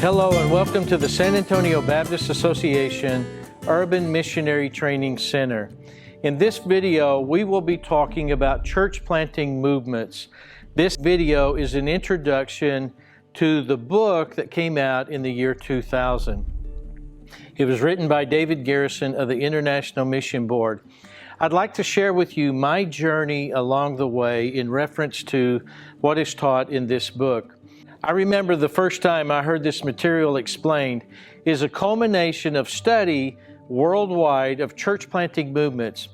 Hello and welcome to the San Antonio Baptist Association Urban Missionary Training Center. In this video, we will be talking about church planting movements. This video is an introduction to the book that came out in the year 2000. It was written by David Garrison of the International Mission Board. I'd like to share with you my journey along the way in reference to what is taught in this book. I remember the first time I heard this material explained is a culmination of study worldwide of church planting movements.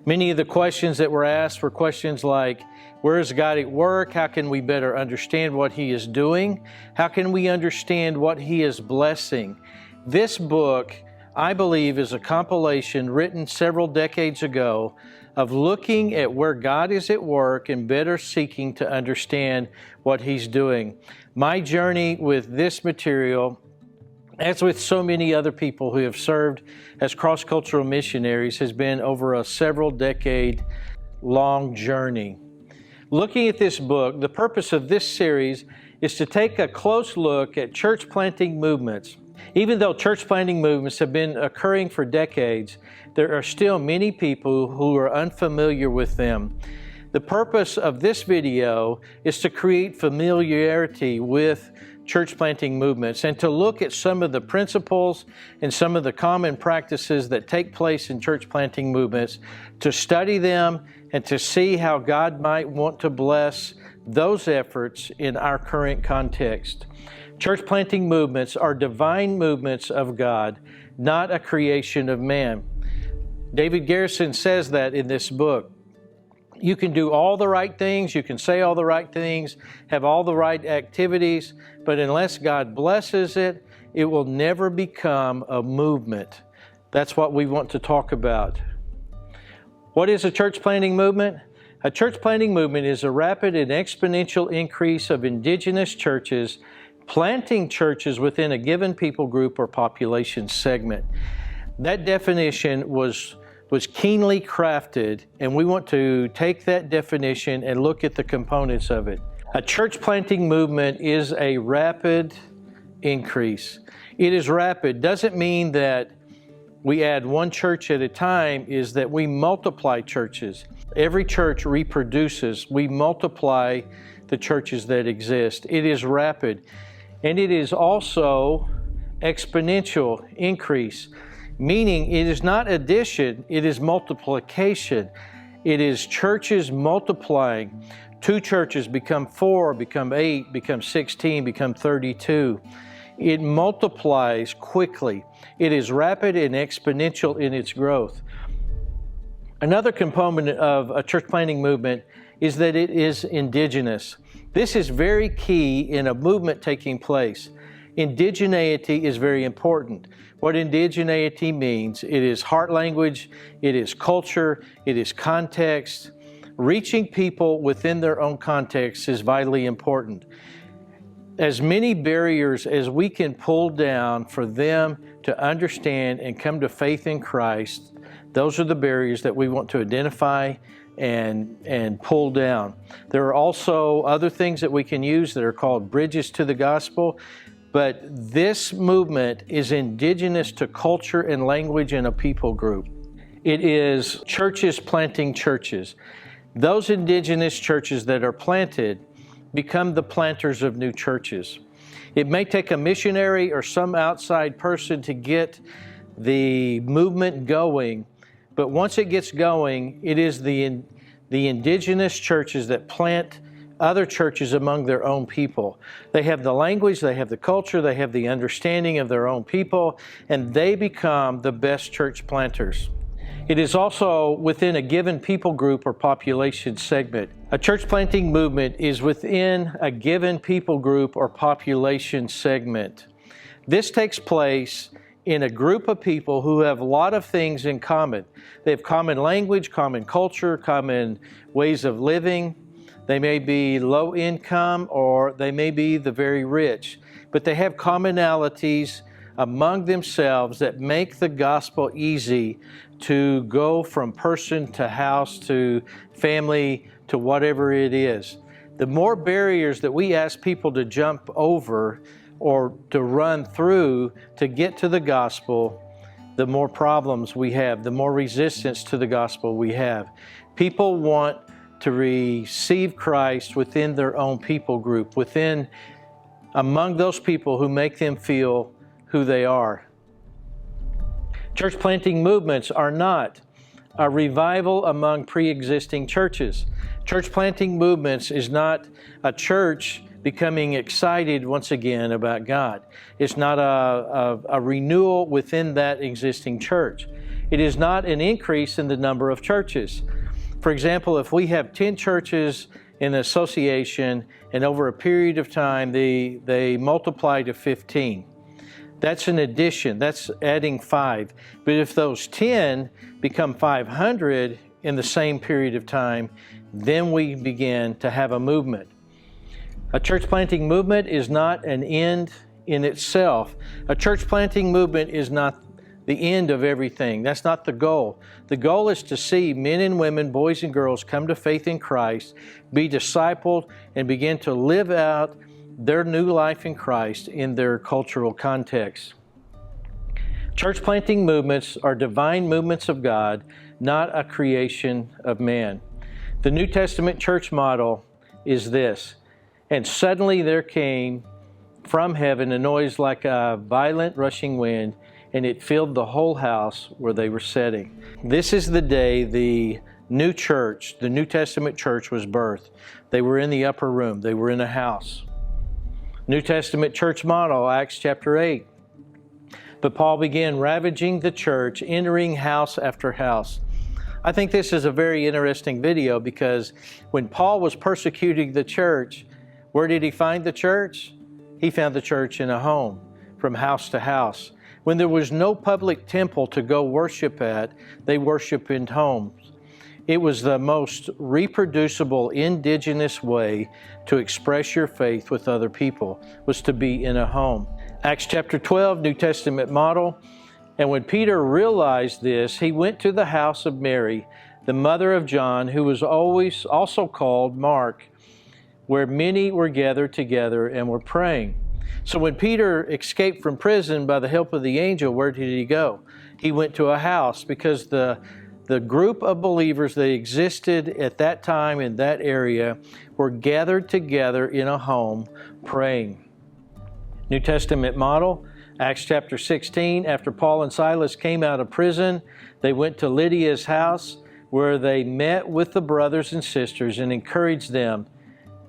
Many of the questions that were asked were questions like, where is God at work? How can we better understand what He is doing? How can we understand what He is blessing? This book, I believe, is a compilation written several decades ago of looking at where God is at work and better seeking to understand what He's doing. My journey with this material, as with so many other people who have served as cross-cultural missionaries, has been over a several decade long journey. Looking at this book, the purpose of this series is to take a close look at church planting movements. Even though church planting movements have been occurring for decades, there are still many people who are unfamiliar with them. The purpose of this video is to create familiarity with church planting movements and to look at some of the principles and some of the common practices that take place in church planting movements, to study them and to see how God might want to bless those efforts in our current context. Church planting movements are divine movements of God, not a creation of man. David Garrison says that in this book. You can do all the right things, you can say all the right things, have all the right activities, but unless God blesses it, it will never become a movement. That's what we want to talk about. What is a church planting movement? A church planting movement is a rapid and exponential increase of indigenous churches planting churches within a given people group or population segment. That definition was keenly crafted, and we want to take that definition and look at the components of it. A church planting movement is a rapid increase. It is rapid. Doesn't mean that we add one church at a time, is that we multiply churches. Every church reproduces. We multiply the churches that exist. It is rapid. And it is also exponential increase, meaning it is not addition, it is multiplication. It is churches multiplying. 2 churches become 4, become 8, become 16, become 32. It multiplies quickly. It is rapid and exponential in its growth. Another component of a church planting movement is that it is indigenous. This is very key in a movement taking place. Indigeneity is very important. What indigeneity means, it is heart language, it is culture, it is context. Reaching people within their own context is vitally important. As many barriers as we can pull down for them to understand and come to faith in Christ, those are the barriers that we want to identify and pull down. There are also other things that we can use that are called bridges to the gospel, but this movement is indigenous to culture and language in a people group. It is churches planting churches. Those indigenous churches that are planted become the planters of new churches. It may take a missionary or some outside person to get the movement going, but once it gets going, it is the indigenous churches that plant other churches among their own people. They have the language, they have the culture, they have the understanding of their own people, and they become the best church planters. It is also within a given people group or population segment. A church planting movement is within a given people group or population segment. This takes place in a group of people who have a lot of things in common. They have common language, common culture, common ways of living. They may be low income or they may be the very rich, but they have commonalities among themselves that make the gospel easy to go from person to house to family to whatever it is. The more barriers that we ask people to jump over or to run through to get to the gospel, the more problems we have, the more resistance to the gospel we have. People want to receive Christ within their own people group, among those people who make them feel who they are. Church planting movements are not a revival among pre-existing churches. Church planting movements is not a church becoming excited once again about God. It's not a renewal within that existing church. It is not an increase in the number of churches. For example, if we have 10 churches in an association and over a period of time they multiply to 15, that's an addition, that's adding 5. But if those 10 become 500 in the same period of time, then we begin to have a movement. A church planting movement is not an end in itself. A church planting movement is not the end of everything. That's not the goal. The goal is to see men and women, boys and girls come to faith in Christ, be discipled, and begin to live out their new life in Christ in their cultural context. Church planting movements are divine movements of God, not a creation of man. The New Testament church model is this: and suddenly there came from heaven a noise like a violent rushing wind, and it filled the whole house where they were sitting. This is the day the new church, the New Testament church, was birthed. They were in the upper room. They were in a house. New Testament church model, Acts chapter 8. But Paul began ravaging the church, entering house after house. I think this is a very interesting video because when Paul was persecuting the church, where did he find the church? He found the church in a home, from house to house. When there was no public temple to go worship at, they worshiped in homes. It was the most reproducible indigenous way to express your faith with other people, was to be in a home. Acts chapter 12, New Testament model. And when Peter realized this, he went to the house of Mary, the mother of John, who was always also called Mark, where many were gathered together and were praying. So when Peter escaped from prison by the help of the angel, where did he go? He went to a house, because the group of believers that existed at that time in that area were gathered together in a home praying. New Testament model, Acts chapter 16. After Paul and Silas came out of prison, they went to Lydia's house, where they met with the brothers and sisters and encouraged them.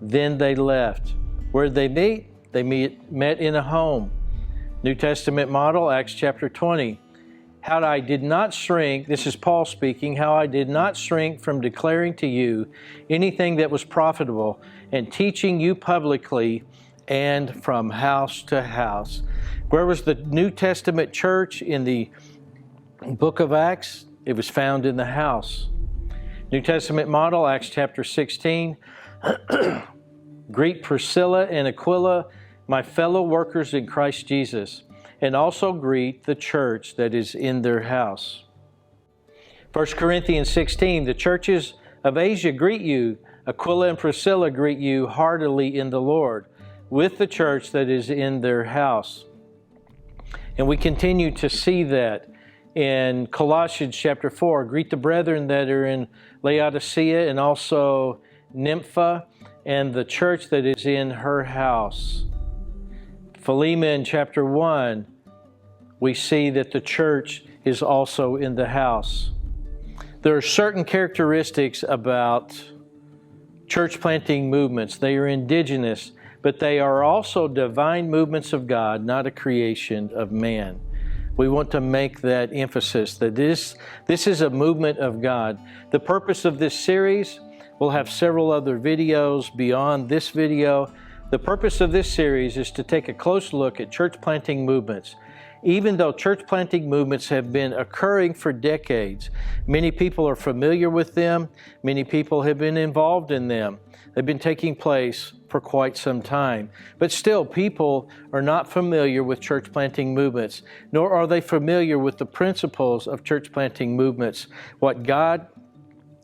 Then they left. Where did they meet? They met in a home. New Testament model, Acts chapter 20. How I did not shrink, this is Paul speaking, how I did not shrink from declaring to you anything that was profitable, and teaching you publicly and from house to house. Where was the New Testament church in the book of Acts? It was found in the house. New Testament model, Acts chapter 16. Greet Priscilla and Aquila, my fellow workers in Christ Jesus, and also greet the church that is in their house. 1 Corinthians 16, the churches of Asia greet you. Aquila and Priscilla greet you heartily in the Lord, with the church that is in their house. And we continue to see that in Colossians chapter 4. Greet the brethren that are in Laodicea and also Nympha and the church that is in her house. Philemon chapter 1, we see that the church is also in the house. There are certain characteristics about church planting movements. They are indigenous, but they are also divine movements of God, not a creation of man. We want to make that emphasis that this is a movement of God. The purpose of this series, we'll have several other videos beyond this video. The purpose of this series is to take a close look at church planting movements. Even though church planting movements have been occurring for decades, many people are familiar with them, many people have been involved in them. They've been taking place for quite some time. But still, people are not familiar with church planting movements, nor are they familiar with the principles of church planting movements, what God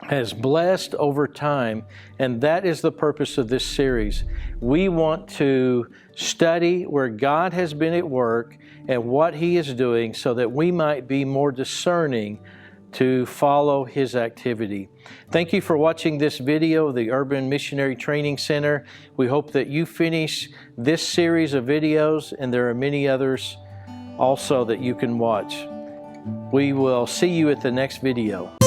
has blessed over time, and that is the purpose of this series. We want to study where God has been at work and what He is doing so that we might be more discerning to follow His activity. Thank you for watching this video of the Urban Missionary Training Center. We hope that you finish this series of videos, and there are many others also that you can watch. We will see you at the next video.